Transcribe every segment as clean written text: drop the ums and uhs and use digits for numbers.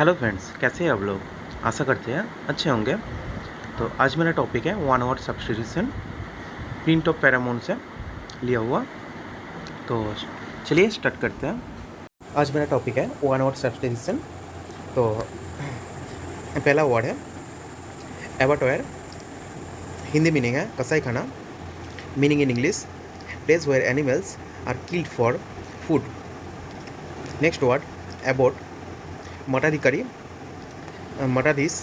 Hello friends, कैसे हैं आप लोग। आशा करते हैं अच्छे होंगे। तो आज मेरा टॉपिक है one word substitution, print of Paramount से लिया हुआ। तो चलिए स्टार्ट करते हैं। आज मेरा टॉपिक है वन वर्ड सब्स्टिट्यूशन। तो पहला वर्ड है एबाटोयर। हिंदी मीनिंग है कसाई खाना। Meaning in English, place where animals are killed for food. Next word abbot, मठाधिकारी। मठाधीश,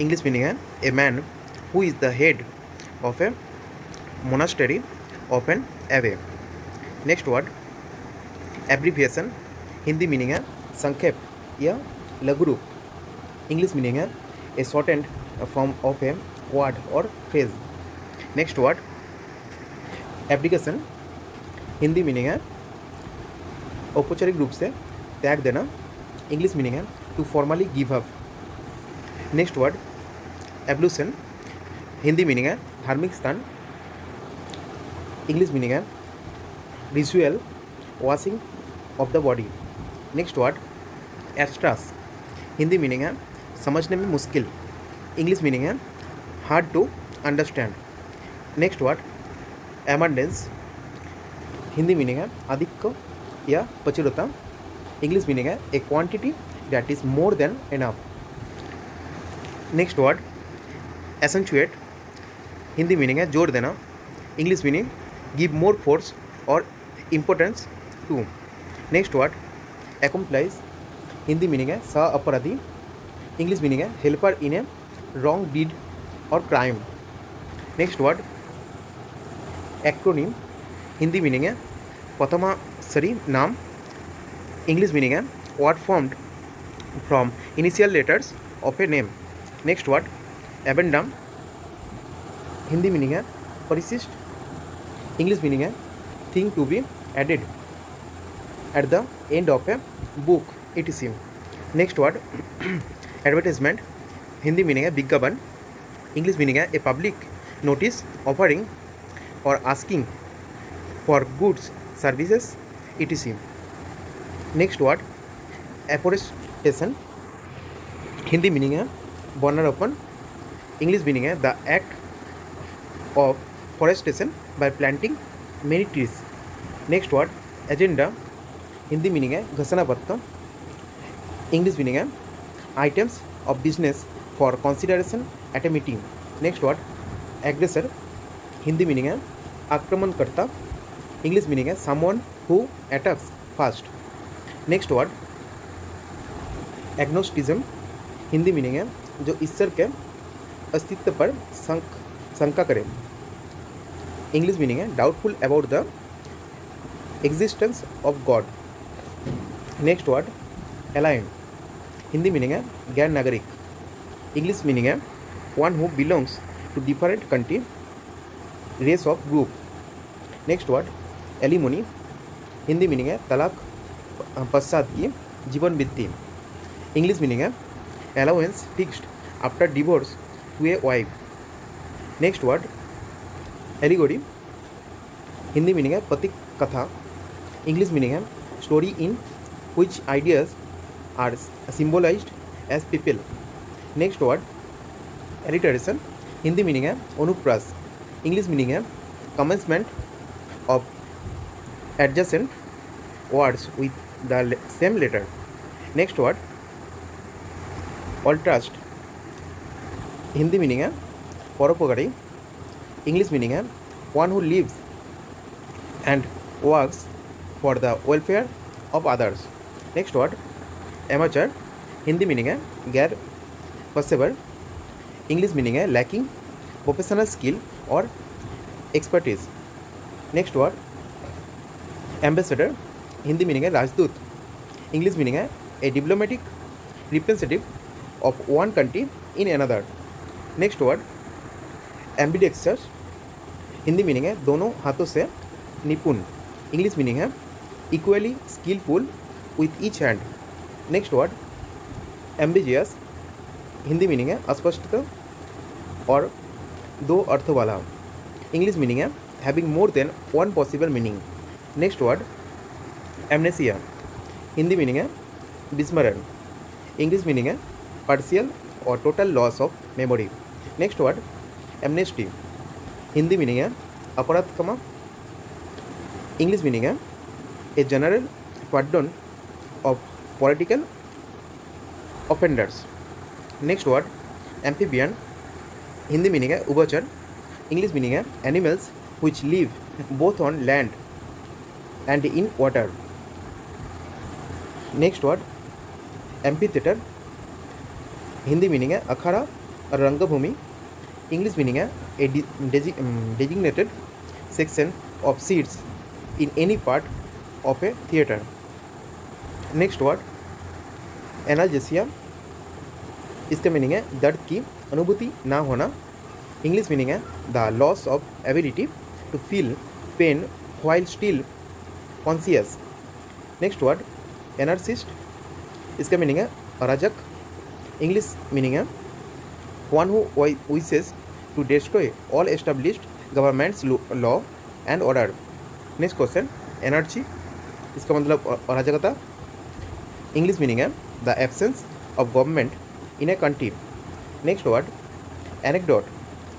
इंग्लिश मीनिंग है a man who is the head of a monastery of an abbey. Next word abbreviation, Hindi meaning है संक्षेप या लघु रूप। English meaning है a shortened form of a word और phrase. Next word application, Hindi meaning है औपचारिक रूप से त्याग देना। इंग्लिश मीनिंग है to formally give up. Next word ablution, Hindi meaning है धार्मिक स्थान। इंग्लिश मीनिंग है ritual washing of the body. Next word abstruse, Hindi meaning है समझने में मुश्किल। इंग्लिश मीनिंग है hard to understand. Next word abundance, Hindi meaning है आधिक्य या प्रचुरता। इंग्लिश मीनिंग है a quantity that is more than enough. Next word accentuate, Hindi meaning है जोर देना। English meaning give more force और importance to. Next word accomplice, Hindi meaning है सह अपराधी। इंग्लिश मीनिंग है helper in a wrong deed और crime. Next word acronym, Hindi meaning है प्रथमाक्षरी नाम। इंग्लिश मीनिंग है word formed from initial letters of a name. Next word addendum, Hindi meaning है परिशिष्ट। इंग्लिश मीनिंग है thing to be added at the end of a book etc. Next word advertisement, Hindi meaning है विज्ञापन। English meaning है a public notice offering और asking for goods services etc. Next word afforestation, Hindi meaning है वनारोपण। English meaning है the act of forestation by planting many trees. Next word agenda, Hindi meaning है घोषणा पत्र। इंग्लिश मीनिंग है items of business for consideration at a meeting. Next word aggressor, Hindi meaning है आक्रमणकर्ता। English meaning है someone who attacks fast. Next word agnosticism, Hindi meaning है जो ईश्वर के अस्तित्व पर शंका करें। इंग्लिश मीनिंग है doubtful about the existence of God. Next word alien, Hindi meaning है गैर नागरिक। इंग्लिश मीनिंग है one who belongs to different country race of group. Next word alimony, Hindi meaning है तलाक पश्चात की जीवन वृत्ति। इंग्लिश मीनिंग है allowance fixed after divorce to a wife. Next word allegory, Hindi meaning है प्रतीक कथा। इंग्लिश मीनिंग है story in which ideas are symbolized as people. Next word alliteration, Hindi meaning है अनुप्रास। इंग्लिश मीनिंग है commencement of adjacent words with the same letter. Next word altruist, Hindi meaning है परोपकारी। English meaning है one who lives and works for the welfare of others. Next word amateur, Hindi meaning है गैर पेशेवर। English meaning है lacking professional skill और expertise. Next word ambassador, Hindi meaning है राजदूत। इंग्लिश मीनिंग है a diplomatic representative of one country in another. Next word ambidextrous, Hindi meaning है दोनों हाथों से निपुण। इंग्लिश मीनिंग है equally skilful with each hand. Next word ambiguous, Hindi meaning है अस्पष्ट और दो अर्थों वाला। इंग्लिश मीनिंग है having more than one possible meaning. Next word amnesia, Hindi meaning है विस्मरण। इंग्लिश मीनिंग है पार्शियल और total loss of memory. Next word amnesty, Hindi meaning है अपराध क्षमा। इंग्लिश मीनिंग है a general pardon of political offenders. Next word amphibian, Hindi meaning है उभयचर। इंग्लिश मीनिंग है animals which live both on land and in water. Next word amphitheatre, Hindi meaning है अखाड़ा और रंगभूमि। इंग्लिश मीनिंग है a designated section of seats in any part of a theatre. Next word analgesia, इसका meaning है दर्द की अनुभूति ना होना। इंग्लिश मीनिंग है the loss of ability to feel pain while still conscious। Next word anarchist, इसका मीनिंग है अराजक। इंग्लिश मीनिंग है one who wishes to destroy all established governments law and order. Next question anarchy, इसका मतलब अराजकता। English meaning है the absence of government in a country. Next word anecdote,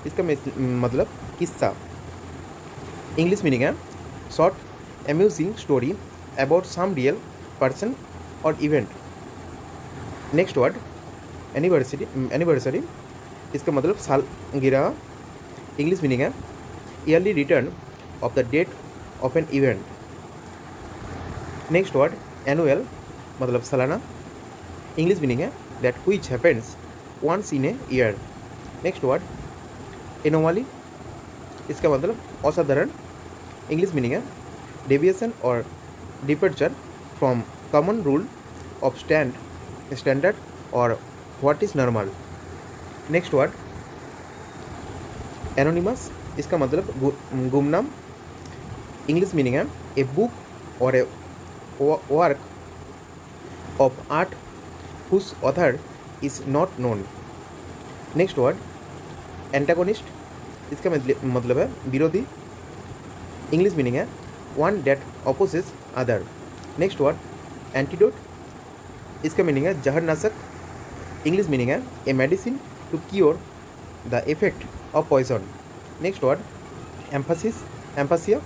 इसका मतलब किस्सा। इंग्लिश मीनिंग है short amusing story about some real person और event. Next word anniversary, इसका मतलब सालगिरह। इंग्लिश मीनिंग है yearly return of the date of an event. Next word annual, मतलब सालाना। इंग्लिश मीनिंग है that which happens once in a year. Next word anomaly, इसका मतलब असाधारण। इंग्लिश मीनिंग है deviation or departure from common rule of standard or what is normal. Next word anonymous, इसका मतलब गुमनाम। इंग्लिश मीनिंग है a book or a work of art whose author is not known. Next word antagonist, इसका मतलब है विरोधी। English meaning है one date opposes other. Next word antidote, इसका मीनिंग है जहरनाशक। इंग्लिश मीनिंग है a medicine to cure the effect of poison. Next word aphasia,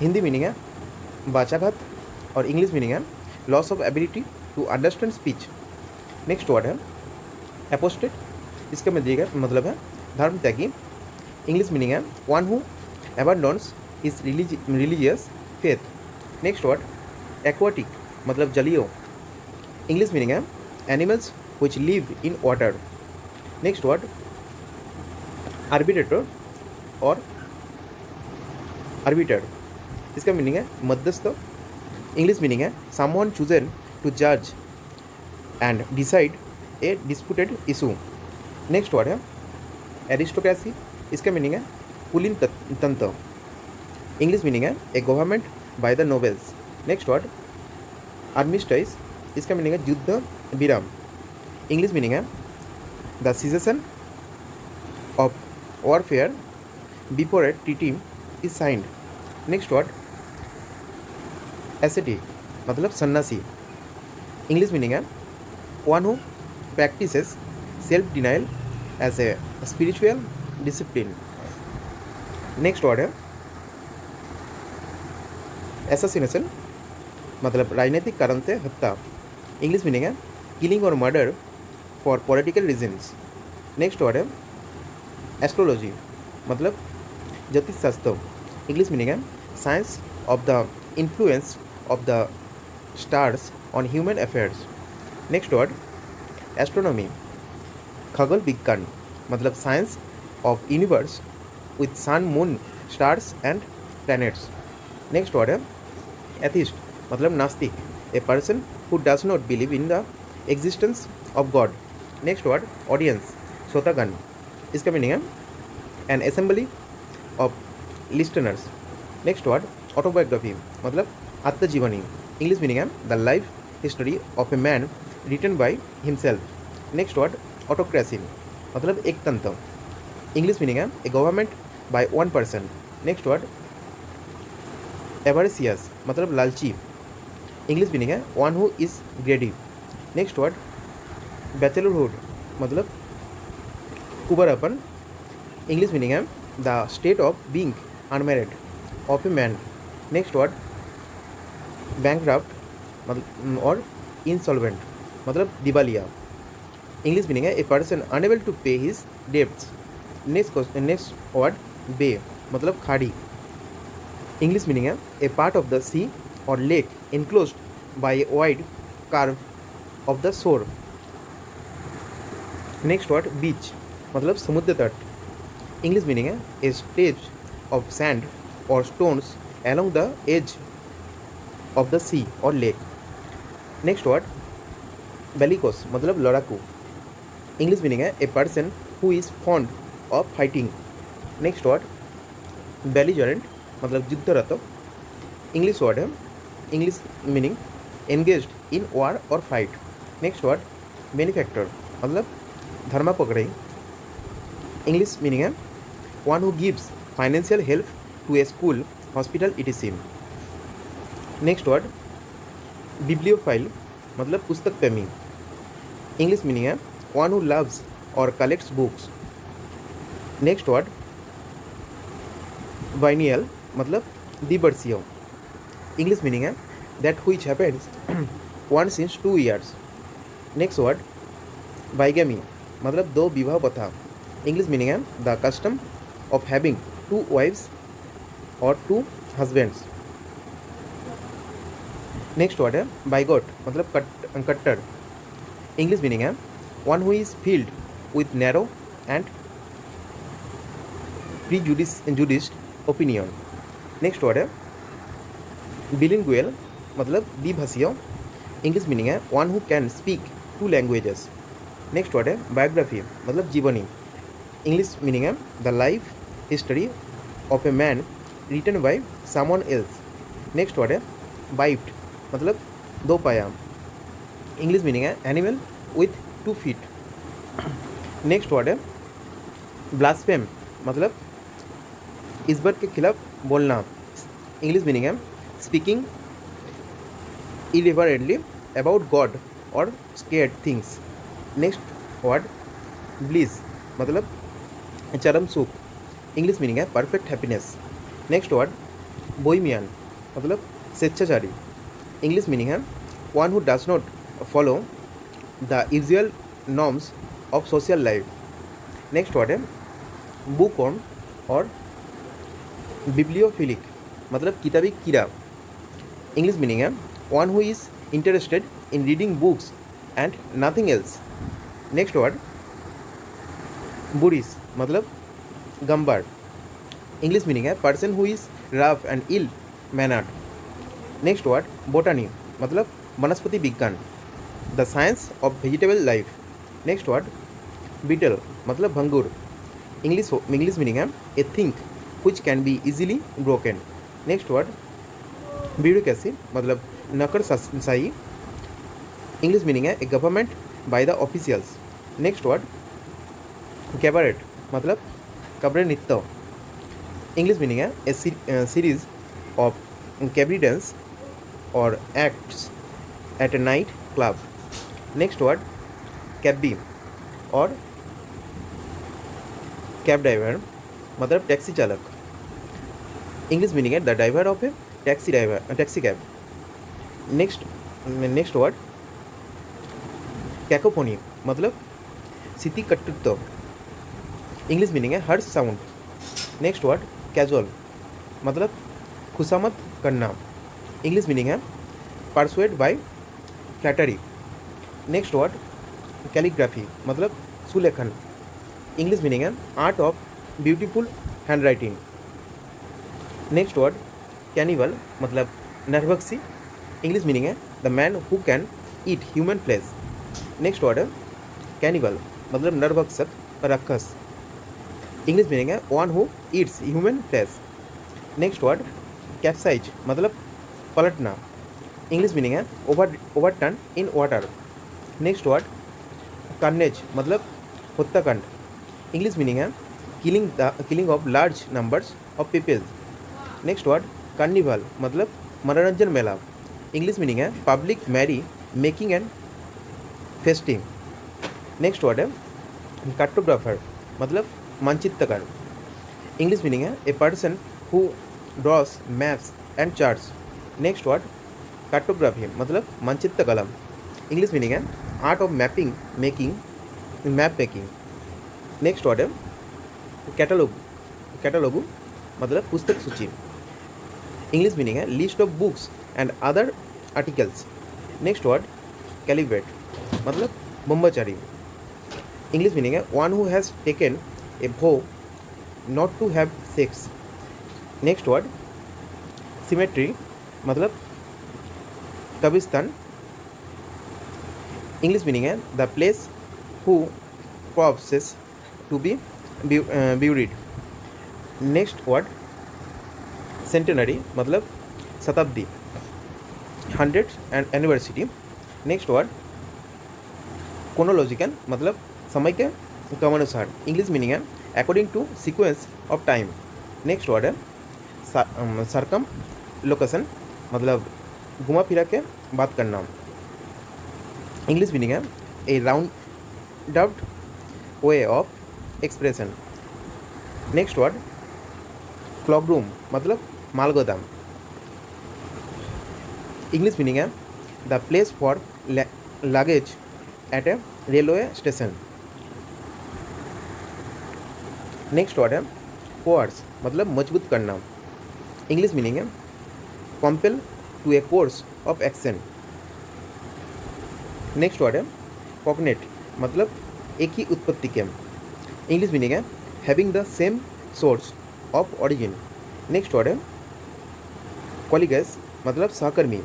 Hindi meaning है वाचाघात और इंग्लिश मीनिंग है loss of ability to understand speech. Next word है apostate, इसका मतलब है धर्म त्यागी। इंग्लिश मीनिंग है one who abandons his religious faith. Next word aquatic, मतलब जलीय। इंग्लिश मीनिंग है animals which live in water। Next word arbitrator और आर्बिटर, इसका मीनिंग है मध्यस्थ। इंग्लिश मीनिंग है someone chosen to judge and decide a disputed issue। Next word है aristocracy, इसका मीनिंग है कुलीन तंत्र। इंग्लिश मीनिंग है a government by the nobles. Next word armistice, इसका मीनिंग है युद्ध विराम। इंग्लिश मीनिंग है the cessation of warfare before a treaty is signed. Next word ascetic, मतलब सन्यासी। इंग्लिश मीनिंग है one who practises self denial as a spiritual discipline. Next word है assassination, मतलब राजनीतिक कारण से हत्या। इंग्लिश मीनिंग है किलिंग और murder for political reasons. Next word है एस्ट्रोलॉजी, मतलब ज्योतिष शास्त्र। इंग्लिश मीनिंग है science of the influence of the stars on human affairs. Next word astronomy, खगोल विज्ञान, मतलब science of universe with sun moon stars and planets. Next word है atheist, मतलब नास्तिक, a person who does not believe in the existence of God. Next word audience, श्रोतागण, इसका meaning है an assembly of listeners. Next word autobiography, मतलब आत्मजीवनी। English meaning है the life history of a man written by himself. Next word autocracy, मतलब एक तंत्र। English meaning है a government by one person. Next word avaricious, मतलब लालची। English meaning है one who is greedy. Next word bachelorhood मतलब कुबरापन, English meaning है the state of being unmarried of a man. Next word bankrupt मतलब or insolvent मतलब दिवालिया, English meaning है a person unable to pay his debts. Next word bay मतलब खाड़ी, English meaning है a part of the sea or lake enclosed by a wide curve of the shore। Next word beach मतलब समुद्र तट, English meaning है a stretch of sand or stones along the edge of the sea or lake. Next word bellicose मतलब लड़ाकू, English meaning है a person who is fond of fighting. Next word belligerent मतलब युद्धरत, English word है English meaning engaged in war और fight. Next word benefactor मतलब धर्मापकड़ई, English meaning है one who gives financial help to a school hospital etc। Next word bibliophile मतलब पुस्तक प्रेमी, इंग्लिश मीनिंग है वन हु लव्स और collects books. Next word biennial मतलब द्विवर्षीय, इंग्लिश मीनिंग है that which happens once in 2 years। Next word bigamy मतलब दो विवाह प्रथा, इंग्लिश मीनिंग है the custom of having 2 wives और 2 husbands। नेक्स्ट वर्ड है बाइगॉट मतलब कट्टर, इंग्लिश मीनिंग है one who is filled with narrow and prejudiced opinion. Next word है बिलिंगुअल मतलब द्विभाषीय, इंग्लिश मीनिंग है one who can speak 2 languages। Next word है बायोग्राफी मतलब जीवनी, इंग्लिश मीनिंग है the life history of a man written by someone else. Next word है biped मतलब 2 पाया, इंग्लिश मीनिंग है animal with 2 feet। Next word है ब्लास्फेम मतलब ईश्वर के खिलाफ बोलना, इंग्लिश मीनिंग है speaking irreverently about God or sacred things. Next word bliss मतलब चरम सुख, इंग्लिश मीनिंग है perfect happiness. Next word bohemian मतलब स्वेच्छाचारी, इंग्लिश मीनिंग है one who does not follow the usual norms of social life. Next word है bookworm or bibliophilic मतलब किताबी कीड़ा, इंग्लिश मीनिंग है one who is interested in reading books and nothing else. Next word boorish मतलब गंबार, English meaning है person who is rough and ill mannered. Next word botany मतलब वनस्पति विज्ञान, the science of vegetable life. Next word brittle मतलब भंगुर, English meaning है a thing which can be easily broken. Next word bureaucracy मतलब नौकरशाही, English meaning है a government by the officials. Next word cabaret मतलब कब्रे नृत्य, English meaning है a series of cabaret dance or acts at a night club. Next word cabby और cab driver मतलब taxi चालक, English meaning है the driver of a taxi cab. Next word cacophony मतलब स्थितिकटुत्व, English meaning है harsh sound. Next word cajole मतलब खुशामद करना, इंग्लिश मीनिंग है persuade by flattery. Next word calligraphy मतलब सुलेखन, इंग्लिश मीनिंग है art of beautiful hand writing. Next word cannibal मतलब नरभक्षी, इंग्लिश मीनिंग है the man who can eat human flesh. Next word है कैनिबल मतलब नरभक्षक राक्षस, इंग्लिश मीनिंग है one who eats human flesh. Next word capsize मतलब पलटना, इंग्लिश मीनिंग है overturn in water. Next word carnage मतलब हत्याकांड, इंग्लिश मीनिंग है killing of large numbers of people. Next word carnival मतलब मनोरंजन मेला, इंग्लिश मीनिंग है public merry making and festive. Next word है कार्टोग्राफर, मतलब मानचित्रकार। इंग्लिश मीनिंग है a person who draws maps and charts. Next word cartography, मतलब मानचित्र कलम। इंग्लिश मीनिंग है art of mapping making map making. Next word है कैटलॉगू, मतलब पुस्तक सूची। इंग्लिश मीनिंग है list of books and other articles. Next word celibate, मतलब ब्रह्मचारी। इंग्लिश मीनिंग है one who has taken a vow not to have sex. Next word cemetery, मतलब कब्रिस्तान। इंग्लिश मीनिंग है the place who corpses to be buried. Next word centenary, मतलब शताब्दी, 100th anniversary. Next word chronological, मतलब समय के क्रमानुसार। इंग्लिश मीनिंग है according to sequence of time. Next word है सरकम लोकेशन, मतलब घुमा फिरा के बात करना। इंग्लिश मीनिंग है a round up way of expression. Next word cloak room, मतलब मालगोदाम। इंग्लिश मीनिंग है the place for luggage at a railway station. Next word है कोर्स, मतलब मजबूत करना। इंग्लिश मीनिंग है compel to a course of action. Next word है cognate, मतलब एक ही उत्पत्ति के। इंग्लिश मीनिंग है having the same source of origin. Next word है कॉलीगस, मतलब सहकर्मी।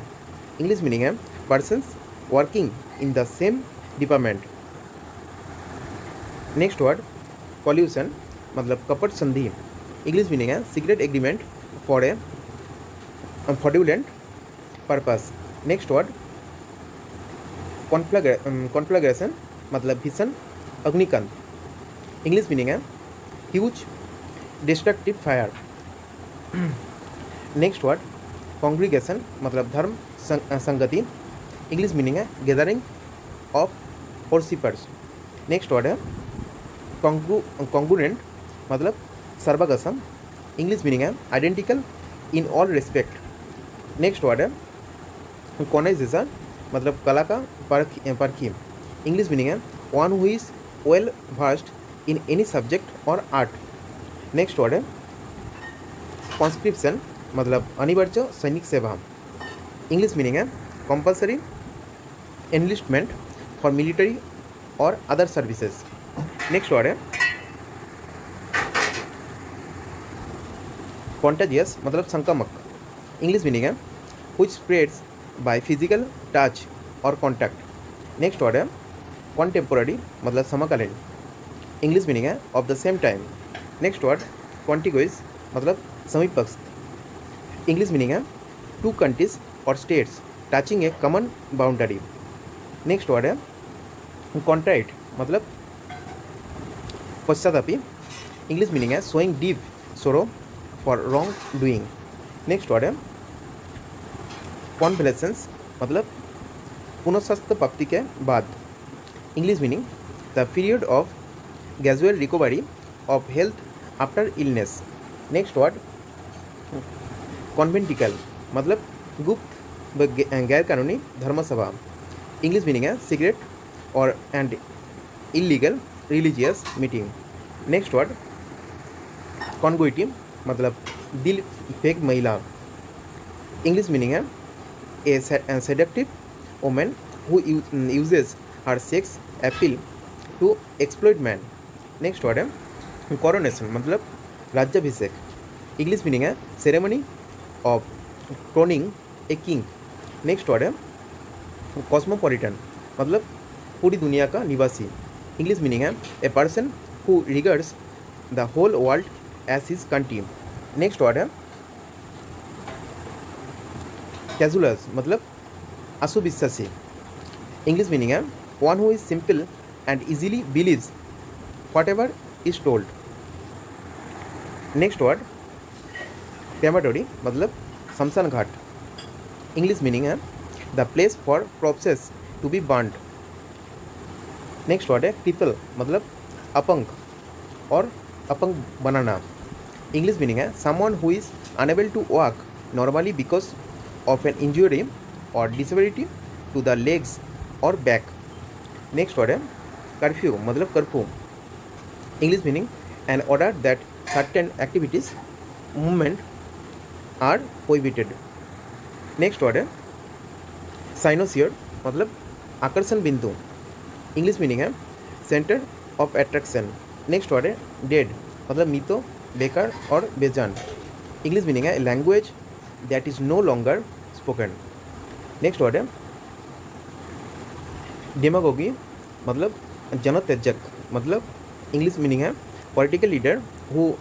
इंग्लिश मीनिंग है persons working in the same department. Next word collusion, मतलब कपट संधि। इंग्लिश मीनिंग है secret agreement for a fraudulent purpose. Next word conflagration, मतलब भीषण अग्निकांड। इंग्लिश मीनिंग है huge destructive fire. Next word congregation, मतलब धर्म संगति। इंग्लिश मीनिंग है gathering of worshippers. Next word है कॉन्ग्रुएंट, मतलब सर्वगसम। इंग्लिश मीनिंग है identical in all respect. Next word है कॉनाइजेशन, मतलब कला का परखी। इंग्लिश मीनिंग है one who is well versed in any subject और आर्ट। नेक्स्ट वर्ड है कॉन्स्क्रिप्शन, मतलब अनिवार्य सैनिक सेवा। इंग्लिश मीनिंग है कंपल्सरी एनलिस्टमेंट फॉर मिलिट्री और अदर सर्विसेज। नेक्स्ट वर्ड है कॉन्टेजियस, मतलब संक्रामक। इंग्लिश मीनिंग है which spreads by physical touch और कॉन्टैक्ट। नेक्स्ट वर्ड है कॉन्टेम्पोररी, मतलब समकालीन। इंग्लिश मीनिंग है of the same time. Next word contiguous, मतलब समीपस्थ। इंग्लिश मीनिंग है टू कंट्रीज और स्टेट्स टचिंग ए कॉमन बाउंड्री। नेक्स्ट वर्ड है कॉन्ट्राइट, मतलब पश्चातापी। इंग्लिश मीनिंग है showing deep sorrow for wrong doing. Next word है कॉन्वलेसेंस, मतलब पुनस्वास्थ्य प्राप्ति के बाद। English meaning the period of gradual recovery of health after illness. Next word conventicle, मतलब गुप्त व गैर कानूनी धर्मसभा। इंग्लिश मीनिंग है secret or and illegal religious meeting. Next word coquette, मतलब दिल फेंक महिला। इंग्लिश मीनिंग है a seductive women who uses her sex appeal to exploit man. Next word है कोरोनेशन, मतलब राज्याभिषेक। इंग्लिश मीनिंग है ceremony of crowning a king. Next word है कॉस्मोपॉलिटन, मतलब पूरी दुनिया का निवासी। इंग्लिश मीनिंग है a person who regards the whole world as his country. Next word है कैजुलस, मतलब अशुविश्वासी। इंग्लिश मीनिंग है one who is simple and easily believes whatever is told. Next word crematory, मतलब शमशान घाट। English meaning है the place for corpses to be burned. Next word है cripple मतलब अपंग और अपंग बनाना। इंग्लिश मीनिंग है someone who is unable to walk normally because of an injury or disability to the legs or back. Next word है curfew मतलब curfew. English meaning an order that certain activities movement are prohibited. Next word है cynosure मतलब आकर्षण बिंदु। English meaning है centre of attraction. Next word है dead मतलब मृत बेकार और बेजान। इंग्लिश मीनिंग है language that is no longer spoken. Next word है डेमागोगी मतलब जनोत्तेजक मतलब इंग्लिश मीनिंग है political leader who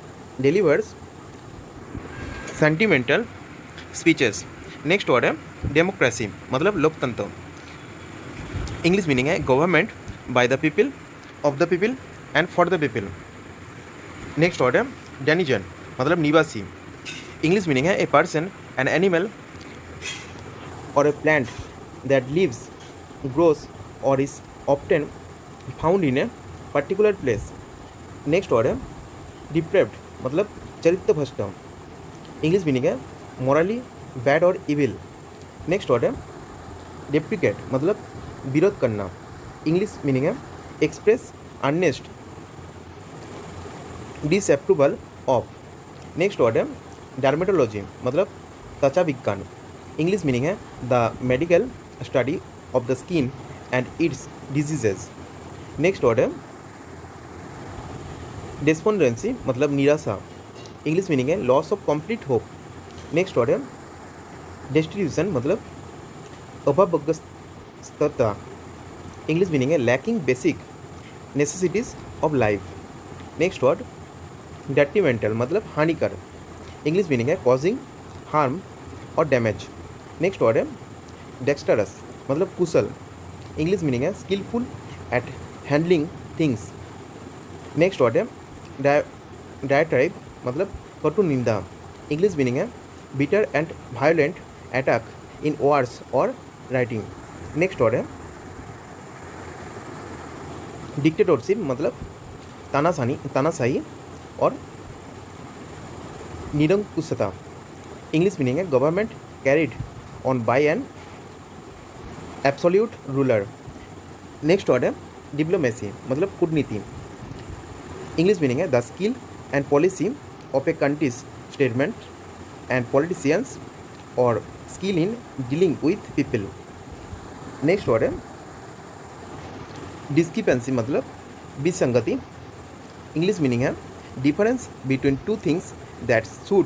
delivers sentimental speeches. Next word है डेमोक्रेसी मतलब लोकतंत्र। इंग्लिश मीनिंग है government by the people of the people and for the people. Next word है डेनिजन मतलब निवासी। इंग्लिश मीनिंग है ए पर्सन एन एनिमल और a plant that lives grows और is often found in a particular place. Next word है depraved मतलब चरित्र भ्रष्ट। इंग्लिश मीनिंग है मॉरली बैड और इविल। नेक्स्ट वर्ड है डेप्रिकेट मतलब विरोध करना। इंग्लिश मीनिंग है express earnest disapproval of. Next word है डर्मेटोलॉजी मतलब त्वचा विज्ञान। इंग्लिश मीनिंग है the medical study of the skin and its diseases. Next word है डेस्पोंडेंसी मतलब निराशा। इंग्लिश मीनिंग है loss of complete hope. Next word है डेस्टिट्यूशन मतलब अभावग्रस्तता। इंग्लिश मीनिंग है lacking basic necessities of life. Next word detrimental मतलब हानिकर। इंग्लिश मीनिंग है कॉजिंग हार्म और डैमेज। नेक्स्ट वर्ड है डेक्स्टरस मतलब कुशल। इंग्लिश मीनिंग है skilful at handling things. Next word है डायट्राइब मतलब कटु निंदा। इंग्लिश मीनिंग है bitter and violent attack in words और राइटिंग। नेक्स्ट वर्ड है डिक्टेटरशिप मतलब तानाशाही और निरंकुशता। इंग्लिश मीनिंग है government carried on by an absolute ruler. Next word है डिप्लोमेसी मतलब कूटनीति। इंग्लिश मीनिंग है the skill and policy of a country's statement and politicians or skill in dealing with people. Next word है discrepancy मतलब विसंगति। English meaning है difference between two things that should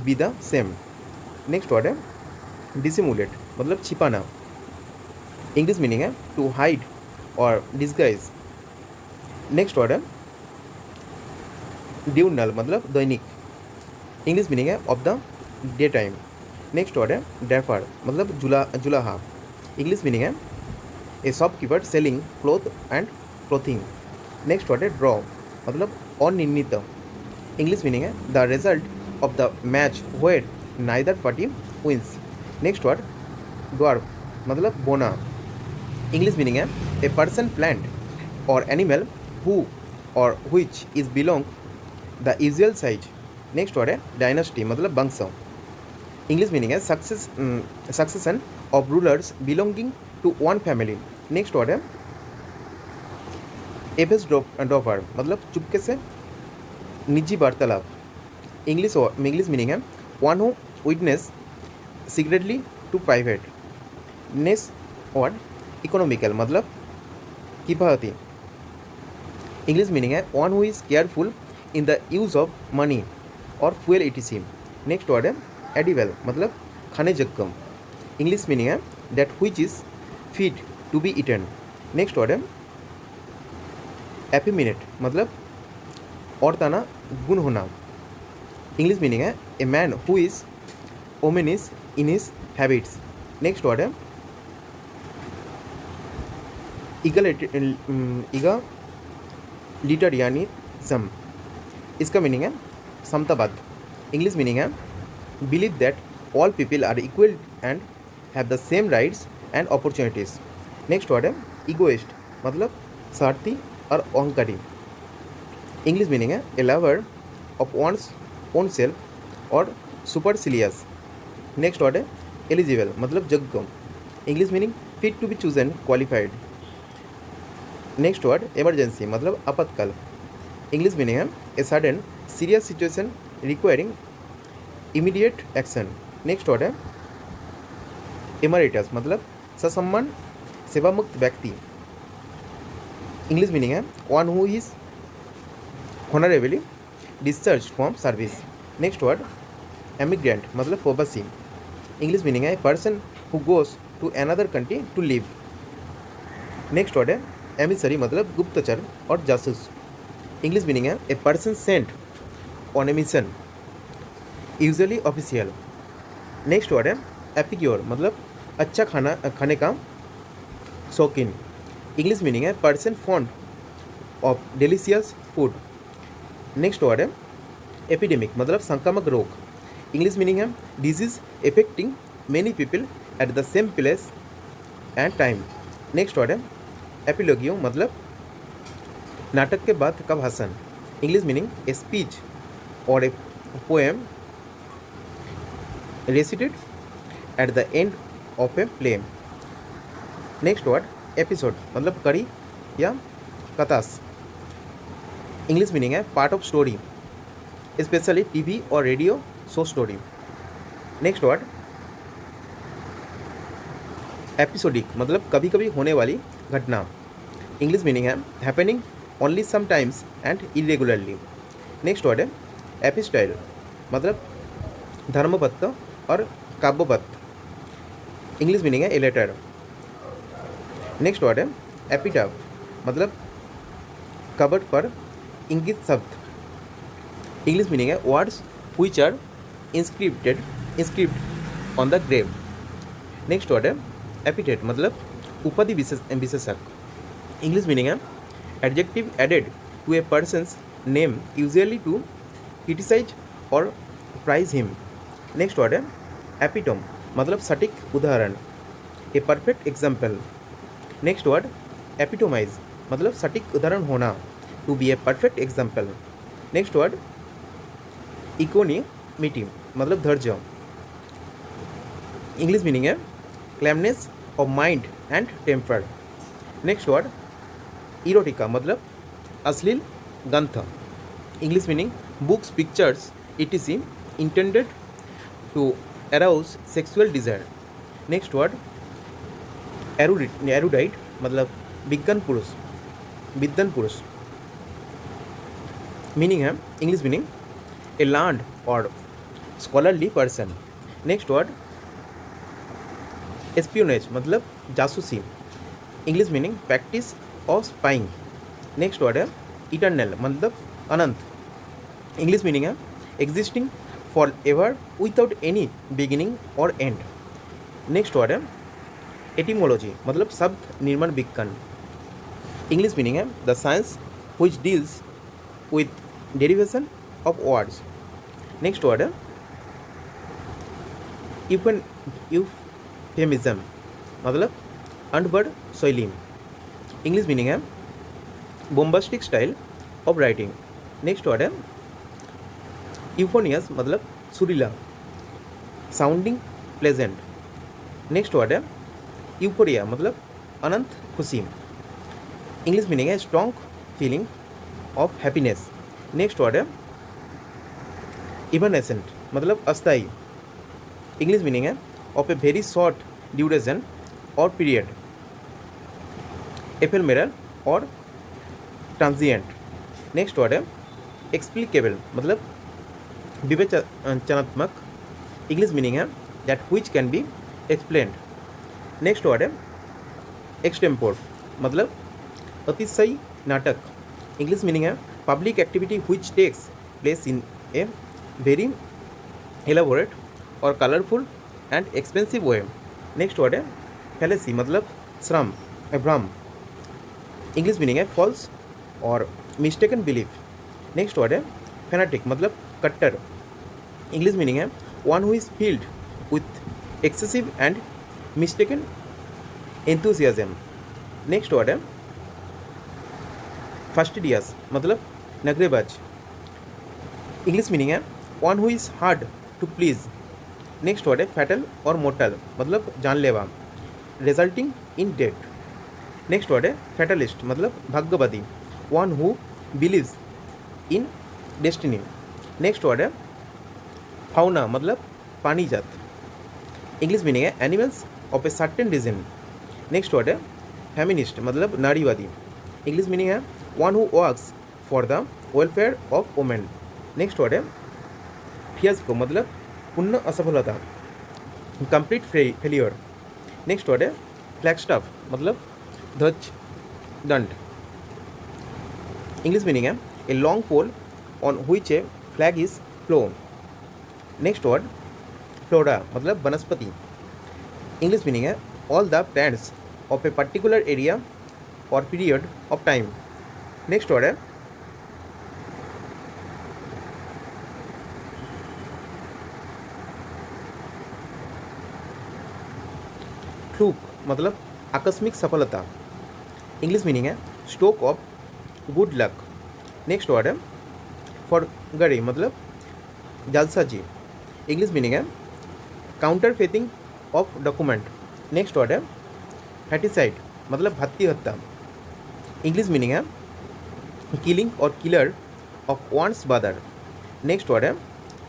be the same. Next word है dissimulate मतलब छिपाना। English meaning है to hide or disguise. Next word है diurnal मतलब दैनिक। इंग्लिश मीनिंग है of the day time. Next word है ड्रैपर मतलब जुलाहा। इंग्लिश मीनिंग है a shopkeeper selling cloth and clothing. Next word है ड्रॉ मतलब अनिर्णित। इंग्लिश मीनिंग है the result of the match where neither party wins. Next word dwarf मतलब बोना। इंग्लिश मीनिंग है ए पर्सन प्लांट और एनिमल हु और which is belong the usual size. Next word है डायनेस्टी मतलब वंश। इंग्लिश मीनिंग है succession of rulers belonging to one family. Next word है एफेस ड्रॉपर मतलब चुपके से निजी वार्तालाप। इंग्लिश मीनिंग है one who witness secretly to private. Next word economical मतलब किफायती। इंग्लिश मीनिंग है one who is careful in the use of money और फ्यूल etc। नेक्स्ट वर्ड है एडिबल मतलब खाने योग्य। इंग्लिश मीनिंग है that which is fit to be eaten. Next word है एफिमिनेट मतलब औरताना गुण होना। इंग्लिश मीनिंग है a man who is womanish in his habits. Next word है इगलिटरियनिज्म। इसका मीनिंग है समतावाद। इंग्लिश मीनिंग है believe that all people are equal and have the same rights and opportunities. Next word है egoist मतलब स्वार्थी और अहंकारी। इंग्लिश मीनिंग है a lover of one's own self और सुपरसिलियस। नेक्स्ट वर्ड है एलिजिबल मतलब योग्य। English meaning fit to B chosen qualified. Next word emergency मतलब आपातकाल। इंग्लिश मीनिंग है a sudden serious situation requiring immediate action. Next word है emeritus मतलब ससम्मान सेवामुक्त व्यक्ति। इंग्लिश मीनिंग है one who is honourably discharge from service. Next word emigrant मतलब प्रवासी। इंग्लिश मीनिंग है person who goes to another country to live. Next word है एमिसरी मतलब गुप्तचर और जासूस। इंग्लिश मीनिंग है a person sent on a mission usually official. Next word है एपिक्योर मतलब अच्छा खाने का शौकीन। इंग्लिश मीनिंग है person fond of delicious food. Next word है एपिडेमिक मतलब संक्रामक रोग। इंग्लिश मीनिंग है disease affecting many people at the same place and time. Next word है एपिलॉगियो मतलब नाटक के बाद का भाषण। इंग्लिश मीनिंग ए स्पीच और a poem recited at the end of a play. Next word episode मतलब कड़ी या कथास। इंग्लिश मीनिंग है part of story specially TV और radio show story. Next word episodic मतलब कभी कभी होने वाली घटना। इंग्लिश मीनिंग है happening only sometimes and irregularly. Next word है एपिस्टाइल मतलब धर्मपत्र और काव्यपत्र। इंग्लिश मीनिंग है ए लेटर। नेक्स्ट वर्ड है एपिटाफ मतलब कबर्ड पर इंगित शब्द। इंग्लिश मीनिंग है words which are inscribed on the grave. Next word है एपिटेट मतलब उपाधि विशेषक। इंग्लिश मीनिंग है adjective added to a person's name usually to criticise और प्राइज हिम। नेक्स्ट वर्ड है एपिटोम मतलब सटीक उदाहरण a perfect example. Next word epitomise मतलब सटीक उदाहरण होना to be a perfect example. Next word equanimity मतलब धैर्य। इंग्लिश मीनिंग है calmness of mind and temper. Next word erotica मतलब अश्लील ग्रंथ। English meaning books pictures etc intended to arouse sexual desire. Next word erudite मतलब विद्वान पुरुष। Meaning है इंग्लिश मीनिंग ए लर्न्ड और scholarly person. Next word espionage मतलब जासूसी। English meaning practice of spying. Next word है इटर्नल मतलब अनंत। इंग्लिश मीनिंग है existing for ever without any beginning और एंड। नेक्स्ट वर्ड है एटिमोलॉजी मतलब शब्द निर्माण विज्ञान। इंग्लिश मीनिंग है the science which deals with derivation of words. Next word है यूफेमिज्म मतलब अनवर्ड शैली। इंग्लिश मीनिंग है bombastic style of writing. Next word है यूफोनियस मतलब सुरीला साउंडिंग प्लेजेंट। नेक्स्ट वर्ड है यूफोरिया मतलब अनंत खुशी। इंग्लिश मीनिंग है strong feeling of happiness. Next word है इवनेसेंट मतलब अस्थायी। इंग्लिश मीनिंग है of a very short duration और पीरियड एफेमेरल और ट्रांजिएंट। नेक्स्ट वर्ड है एक्सप्लिकेबल मतलब विवेचनात्मक। इंग्लिश मीनिंग है that which can be explained. Next word है एक्सटेम्पोर मतलब अतिशय नाटक। इंग्लिश मीनिंग है public activity which takes place in a very elaborate और colourful and expensive way. Next word है फैलेसी मतलब भ्रम। इंग्लिश मीनिंग है फॉल्स और मिस्टेकन बिलीफ। नेक्स्ट वर्ड है फैनाटिक मतलब कट्टर। इंग्लिश मीनिंग है one who is filled with excessive and mistaken enthusiasm. Next word है फास्टिडियस मतलब नखरेबाज। इंग्लिश मीनिंग है one who is hard to please. Next word है फैटल और मोर्टल मतलब जानलेवा, resulting in death. Next word है फैटलिस्ट मतलब भाग्यवादी, one who believes in destiny. Next word है फाउना मतलब पानी जात। इंग्लिश मीनिंग है animals of a certain region. Next word है फेमिनिस्ट मतलब नारीवादी। इंग्लिश मीनिंग है one who works for the welfare of women. Next word है फियास्को मतलब पूर्ण असफलता, कंप्लीट फेलियर। नेक्स्ट वर्ड है फ्लैगस्टाफ मतलब ध्वज दंड। इंग्लिश मीनिंग है a long pole on which a flag is flown. Next word flora मतलब वनस्पति। इंग्लिश मीनिंग है all the plants of a particular area और period of time. Next word है फ्लूक मतलब आकस्मिक सफलता। इंग्लिश मीनिंग है stroke of good luck. Next word है फॉरगरी मतलब जालसाजी। इंग्लिश मीनिंग है counterfeiting of document. Next word है फैटिसाइड मतलब भत्ती हत्या। इंग्लिश मीनिंग है किलिंग और killer of one's brother. Next word है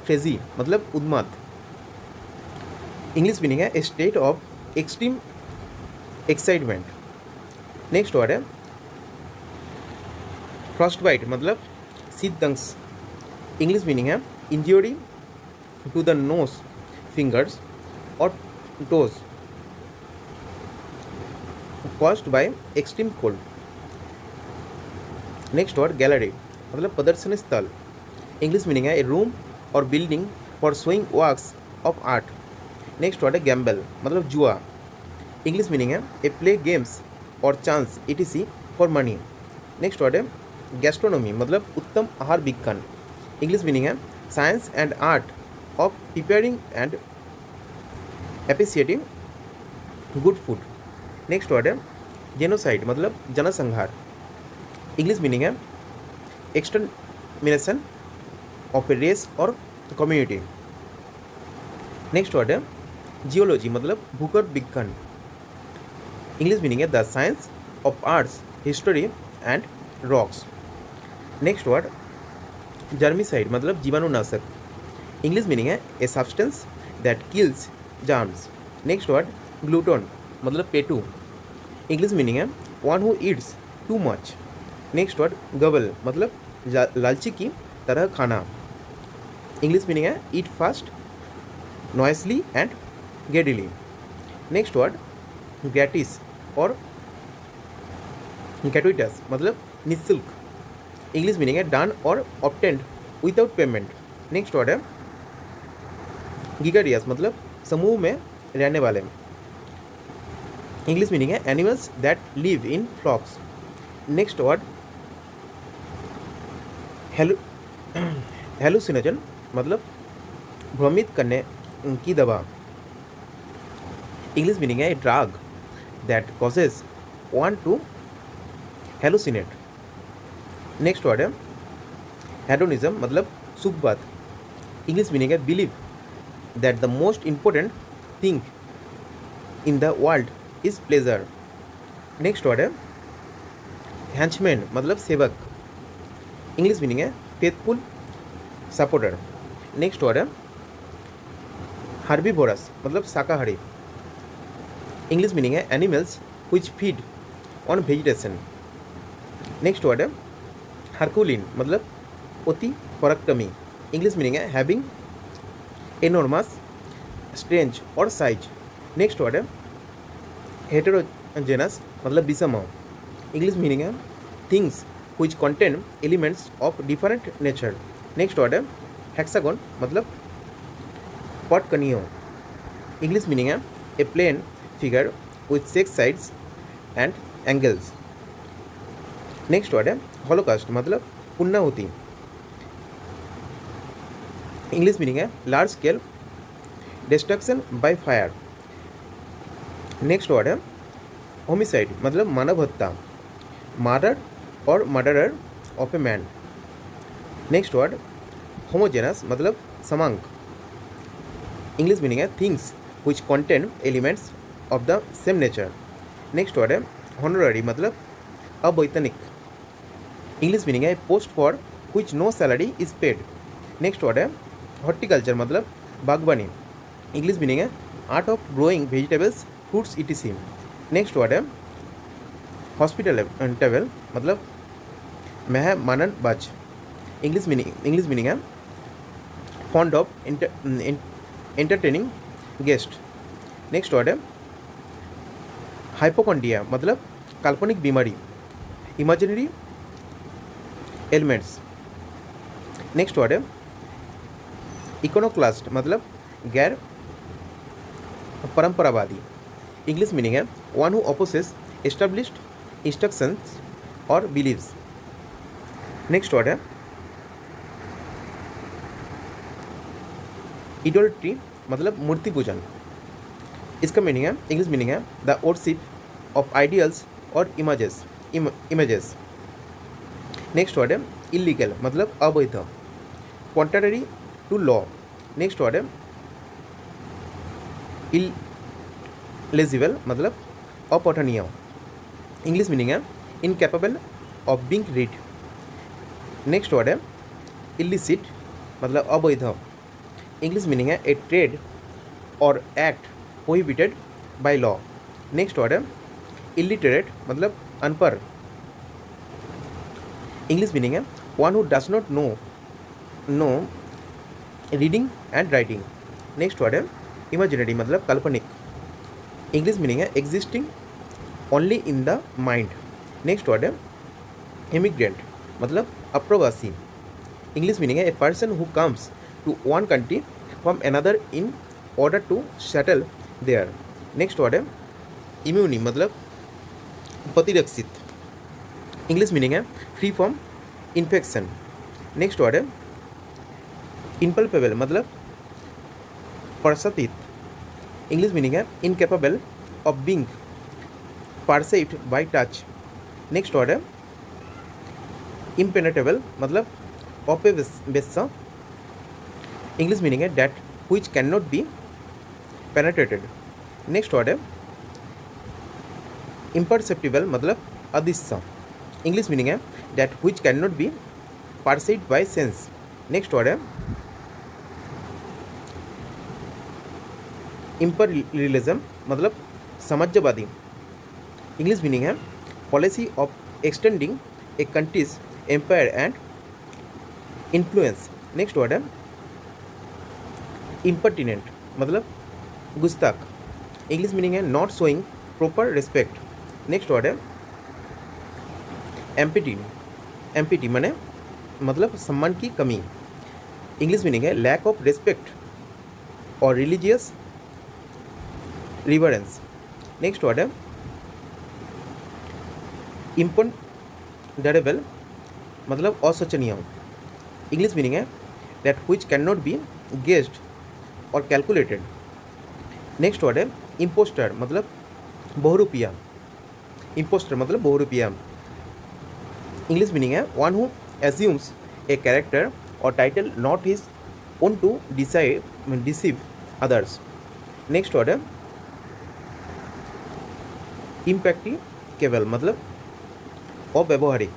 फ्रेजी मतलब उन्माद। इंग्लिश मीनिंग है a state of extreme excitement. Next word है फ्रॉस्टबाइट मतलब शीतदंश। इंग्लिश मीनिंग है injury to the nose, fingers और toes caused by extreme cold. Next word gallery मतलब प्रदर्शनी स्थल। इंग्लिश मीनिंग है ए रूम और building for showing works of art. Next word है गैम्बल मतलब जुआ। इंग्लिश मीनिंग है ए प्ले गेम्स और chance etc for money. Next word है गैस्ट्रोनॉमी मतलब उत्तम आहार विज्ञान। इंग्लिश मीनिंग है science and art of preparing and appreciating good food. Next word है जेनोसाइड मतलब जनसंहार। इंग्लिश मीनिंग है एक्सटर्मिनेशन ऑफ ए रेस और कम्युनिटी। नेक्स्ट वर्ड है जियोलॉजी मतलब भूगर्भ विज्ञान। इंग्लिश मीनिंग है the science of arts, history and rocks. Next word germicide मतलब जीवाणुनाशक। इंग्लिश मीनिंग है a substance that kills germs. Next word glutton मतलब पेटू। इंग्लिश मीनिंग है one who eats too much. Next word gobble मतलब लालची की तरह खाना। इंग्लिश मीनिंग है eat fast, noisily and greedily. Next word gratis और ग्रेटुइटस मतलब निःशुल्क। इंग्लिश मीनिंग है डन और obtained without payment. Next word है गिगारियस मतलब समूह में रहने वाले। इंग्लिश मीनिंग है animals that live in flocks. Next word hallucinogen मतलब भ्रमित करने की दवा। इंग्लिश मीनिंग है a drug that causes one two hallucinate. Next word है हेडोनिज्म मतलब सुखवाद। इंग्लिश मीनिंग है believe that the most important thing in the world is pleasure. Next word है हैंचमैन मतलब सेवक। इंग्लिश मीनिंग है फेथफुल सपोर्टर। नेक्स्ट वर्ड है herbivores मतलब शाकाहारी। इंग्लिश मीनिंग है animals which feed on vegetation. Next word है हरकुलिन मतलब अति पराक्रमी। इंग्लिश मीनिंग है हैविंग एनॉर्मस स्ट्रेंथ और साइज। नेक्स्ट वर्ड है हेटेरोजेनस मतलब विषम। इंग्लिश मीनिंग है things which contain elements of different nature. Next word है हेक्सागन मतलब पटकनियो। इंग्लिश मीनिंग है a plane figure with 6 sides and angles. Next word है हॉलोकास्ट मतलब पुण्यहुति। इंग्लिश मीनिंग है large scale destruction by fire. Next word है homicide मतलब मानव हत्या, मर्डर और murderer of a man. Next word homogeneous मतलब समांग, इंग्लिश मीनिंग है things which contain elements of the same nature. Next word है हॉनररी मतलब अवैतनिक, इंग्लिश मीनिंग है post for which no salary is paid. Next word है horticulture मतलब बागवानी, इंग्लिश मीनिंग है art of growing vegetables fruits etc। Next word है hospitable मतलब मेहमानन बाज, इंग्लिश मीनिंग है fond of entertaining guest. Next word है हाइपोकॉन्ड्रिया मतलब काल्पनिक बीमारी, इमेजिनरी एलिमेंट्स। नेक्स्ट वर्ड है इकोनोक्लास्ट मतलब गैर परंपरावादी, इंग्लिश मीनिंग है one who opposes established instructions और बिलीव्स। नेक्स्ट वर्ड है इडोल्ट्री मतलब मूर्ति पूजन, इसका मीनिंग है इंग्लिश मीनिंग है द वर्शिप ऑफ आइडियल्स और इमेजेस। नेक्स्ट वर्ड है इलीगल मतलब अवैध, contrary to law. Next word है इलेजिबल मतलब अपठनीय, इंग्लिश मीनिंग है incapable of being read. Next word है इलिसिट मतलब अवैध, इंग्लिश मीनिंग है ए ट्रेड और act prohibited by law. Next word है इलिटरेट मतलब अनपढ़, इंग्लिश मीनिंग है one who does not know reading and writing. Next word है इमेजिनरी मतलब काल्पनिक, इंग्लिश मीनिंग है existing only in the mind. Next word है इमिग्रेंट मतलब अप्रवासी, इंग्लिश मीनिंग है a person who comes to one country from another in order to settle there. Next word है immune मतलब प्रतिरक्षित, इंग्लिश मीनिंग है free from infection. Next word है impalpable मतलब प्रसातित, इंग्लिश मीनिंग है incapable of being perceived by touch. Next word है impenetrable मतलब अपेवेश्य, इंग्लिश मीनिंग है that which can not be penetrated. Next word है इम्परसेप्टिबल मतलब अदृश्य, इंग्लिश मीनिंग है that which can not be perceived by sense. Next word है imperialism मतलब साम्राज्यवादी, इंग्लिश मीनिंग है policy of extending a country's empire and influence. Next word है impertinent मतलब गुस्ताख, इंग्लिश मीनिंग है not showing proper respect. Next word है impiety माने मतलब सम्मान की कमी, इंग्लिश मीनिंग है लैक ऑफ रिस्पेक्ट और रिलीजियस रिवरेंस। नेक्स्ट वर्ड है इम्पोंडरेबल मतलब अशोचनीय, इंग्लिश मीनिंग है that which can not be guessed और कैलकुलेटेड। नेक्स्ट वर्ड है इम्पोस्टर मतलब बहुरूपिया, इंग्लिश मीनिंग है one who assumes a character और title not his own to deceive others. Next word है इम्प्रैक्टिकेबल मतलब अव्यवहारिक,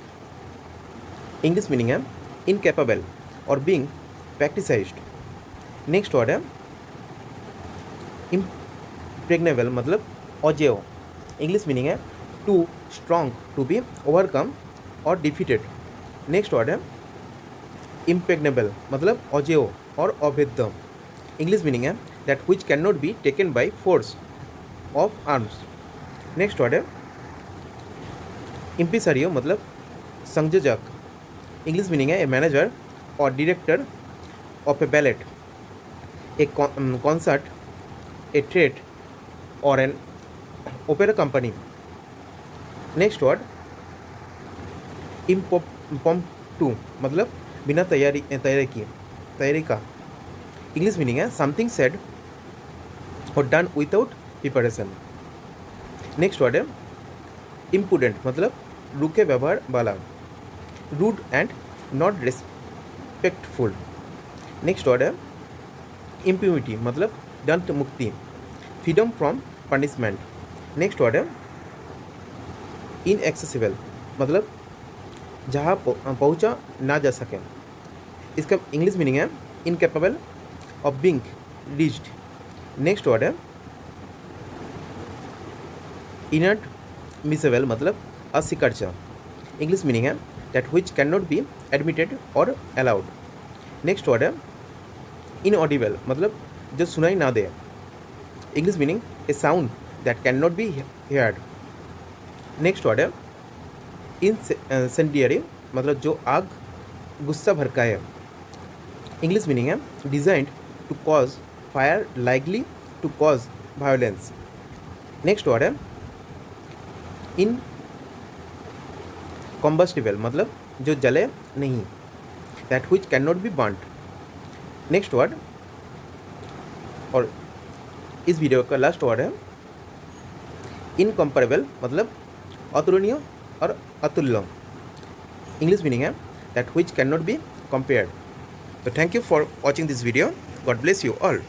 इंग्लिश मीनिंग है इनकैपेबल और बीइंग प्रैक्टिसाइज्ड। नेक्स्ट वर्ड है इम्प्रेग्नेबल मतलब अजेय, इंग्लिश मीनिंग है too strong to be overcome और डिफीटेड। नेक्स्ट वर्ड है इम्प्रेग्नेबल मतलब अजेय और अभेद्य, इंग्लिश मीनिंग है that which can not be taken by force of arms. Next word है इम्प्रेसारियो मतलब संयोजक, इंग्लिश मीनिंग है ए मैनेजर और director of a ballet, a concert, a trade और an opera company. Next word impromptu मतलब बिना तैयारी का, इंग्लिश मीनिंग है समथिंग सेड और done without preparation. Next word है इम्पुडेंट मतलब रूखे व्यवहार वाला, rude and not respectful. Next word है इम्प्यूनिटी मतलब दंड मुक्ति, freedom from punishment. Next word है इनएक्सेसिबल मतलब जहाँ पहुँचा ना जा सके। इसका इंग्लिश मीनिंग है incapable of being reached. Next word है इनएडमिसिबल मतलब अस्वीकार्य। इंग्लिश मीनिंग है that which can not be admitted और अलाउड। नेक्स्ट वर्ड है इनऑडिबल मतलब जो सुनाई ना दे। English meaning a sound that can not be heard. Next word है इंसेंडियरी मतलब जो आग गुस्सा भड़काए। इंग्लिश मीनिंग है designed to cause fire likely to cause violence. Next word है इन कॉम्बस्टिबल मतलब जो जले नहीं, that which can not be burned. Next word और इस वीडियो का लास्ट वर्ड है इनकम्पेरेबल मतलब अतुलनीय और अतुल्य। इंग्लिश मीनिंग है that which can not be compared. तो thank you for watching this video. God bless you all.